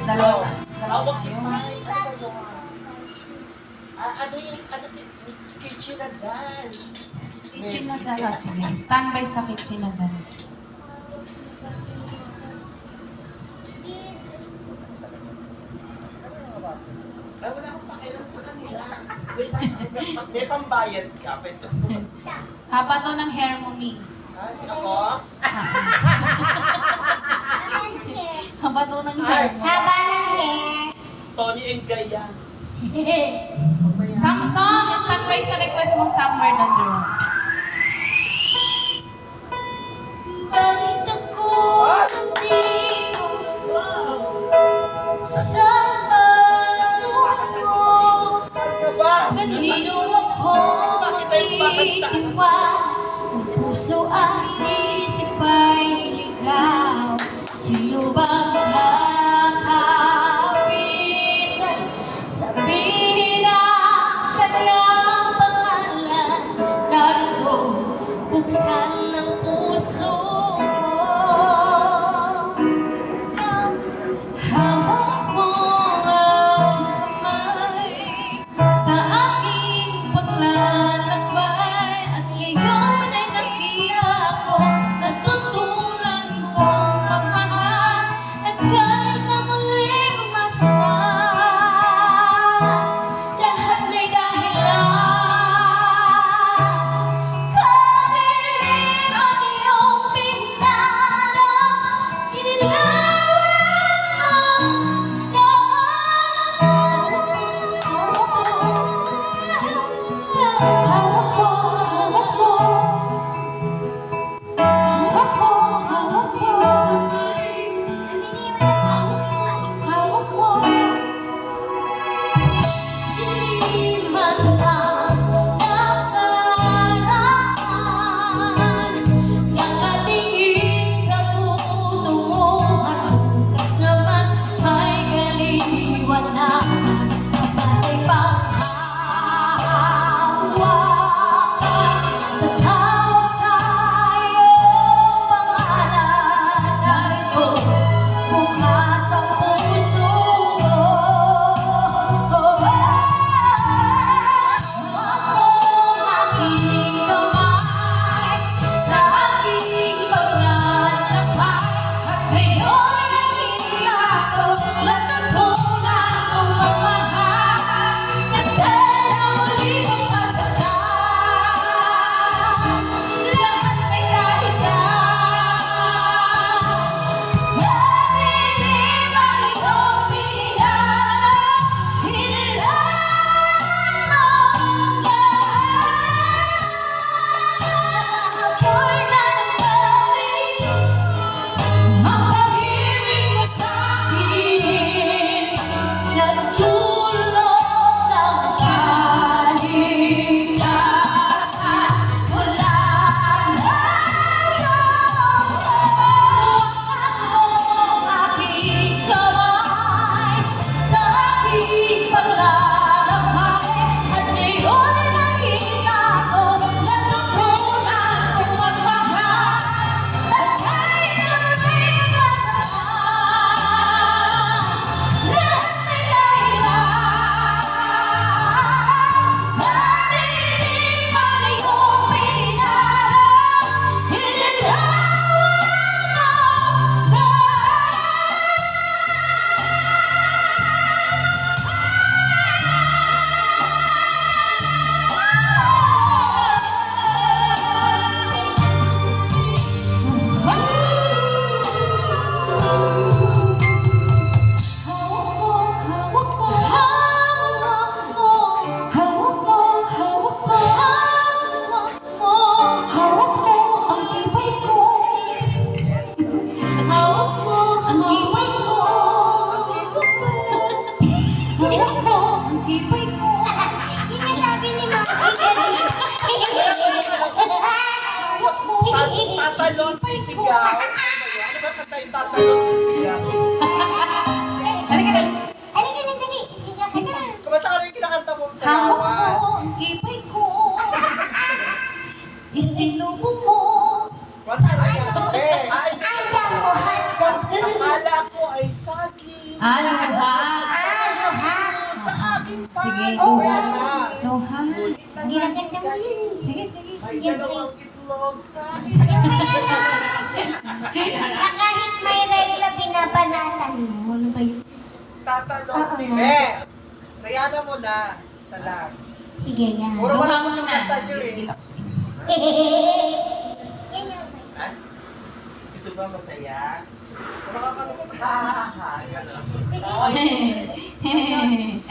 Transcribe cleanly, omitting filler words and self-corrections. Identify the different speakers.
Speaker 1: Dalawa.
Speaker 2: Hawak yung mic. Ano yung, kitchen na dan.
Speaker 1: Kitchen na dala. Sige, standby sa kitchen na dala.
Speaker 2: Ay, wala akong pakialam sa kanila. May pambayad ka.
Speaker 1: Haba to ng hair mo, Mi.
Speaker 2: Ako?
Speaker 1: Haba to ng hair mo.
Speaker 3: Haba ng hair.
Speaker 2: Tony and Gaya.
Speaker 1: Samsung, standby sa request mo somewhere na Jerome.
Speaker 3: Bakit ako nandito sa mundo? Kanino ako magtitiwa? Ang puso ang isip ay ligaw. Sino bang kakapitan? Sabihin ang kanyang pangalan. Narito, buksan ng puso ko. Hawak mo ang kamay sa aking paglalakbay. At ngayon ay nakita ko, natutunan kong magmahal. At kahit na muling masama, lahat may dahilan. Kadilim ang iyong pinalo, inilawan mo hawak ko, hawak ko. Hawak ko, hawak ko. Hawak ko. Di man ang nakaraan, nakatingin sa tutunguhan, bukas naman ay kaliwanag. Pagkasa'y panghahawakan, tatawag sa iyong pangalan. Narito, bukas ang puso ko. Ako ang aking kamay sa aking paglalakbay. At ngayon ay nakita ko, natutunan kong magmahal. At kaya muli mong masasaktan, lahat may dahilan. Madilim ang iyong pinalo, hinilaan mo lahat. Apoy na ng gabi, ang pag-ibig mo sa'kin, nagtulog ng kaligtasan mula ngayon. Ang aking kamay sa aking paglalakbay. At ngayon ay nakita ko, natutunan kong magmahal. At kahit na muling masama, lahat may dahilan. Madilim ang iyong pinalo, hinilaan mo hawak ko, hawak ko, hawak ko, hawak ko ang ibay ko. Hawak mo ang ibay ko. Hawak mo ang ibay ko. Sinasabi ni Mami. Hawak mo
Speaker 2: Tatalon, sisigaw. Ano ba kanta yung tatalon, sisigaw?
Speaker 1: Halika na.
Speaker 3: Halika na, dali. Halika na.
Speaker 2: Kumanta ka rin yung kinakanta mo sa
Speaker 1: Hawak
Speaker 2: lawan.
Speaker 1: mo ang ibay ko. Isinubong mo.
Speaker 2: Kumanta ka rin.
Speaker 3: Ay,
Speaker 2: Akala ko ay saging.
Speaker 1: Luha.
Speaker 3: Luha.
Speaker 2: Sa akin pa.
Speaker 1: Sige,
Speaker 3: Oo.
Speaker 1: luha. Luha.
Speaker 3: Hindi na ganda mo yun.
Speaker 1: Sige, sige,
Speaker 2: May
Speaker 1: sige.
Speaker 2: dalawang itlog sa akin.
Speaker 3: Na kahit may regla, pinapanatan mo. Ano ba yun?
Speaker 2: Tatanong
Speaker 3: Oo.
Speaker 2: si Rihanna mo na sa lang.
Speaker 3: Sige, yan.
Speaker 2: Puro
Speaker 1: Luha
Speaker 2: walang
Speaker 1: mo na.
Speaker 2: kutukanta nyo eh.
Speaker 1: Gigil ako sa inyo.
Speaker 3: Yan yun.
Speaker 2: Ha? Gusto ba masaya? Nakakakalungkot. Ha, ha, ha. Gano'n.
Speaker 1: Hehehe.